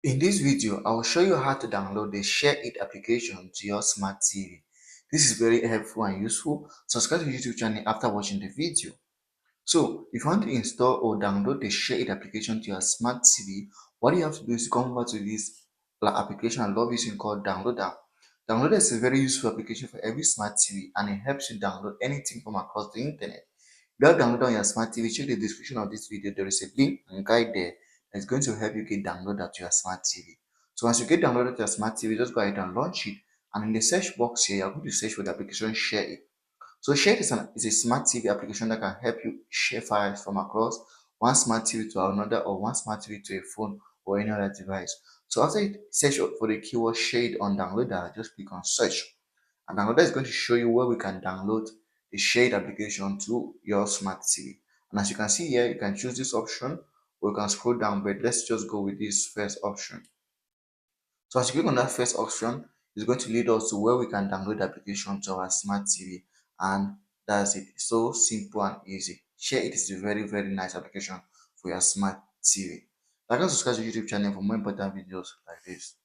In this video, I will show you how to download the SHAREit application to your smart TV. This is very helpful and useful. Subscribe to the YouTube channel after watching the video. So, if you want to install or download the SHAREit application to your smart TV, what you have to do is come over to this application I love using called Downloader. Downloader is a very useful application for every smart TV and it helps you download anything from across the internet. If you have downloaded on your smart TV, check the description of this video. There is a link and guide there that's going to help you get downloaded to your smart TV. So once you get downloaded to your smart TV, just go ahead and launch it. And in the search box here, you're going to search for the application SHAREit. So SHAREit is a smart TV application that can help you share files from across one smart TV to another or one smart TV to a phone or any other device. So after you search for the keyword SHAREit on downloader, just click on search. And downloader is going to show you where we can download the SHAREit application to your smart TV. And as you can see here, you can choose this option or you can scroll down, but let's just go with this first option. So as you click on that first option, it's going to lead us to where we can download the application to our smart TV. And that's it. It's so simple and easy. SHAREit is a very, very nice application for your smart TV. Like and subscribe to the YouTube channel for more important videos like this.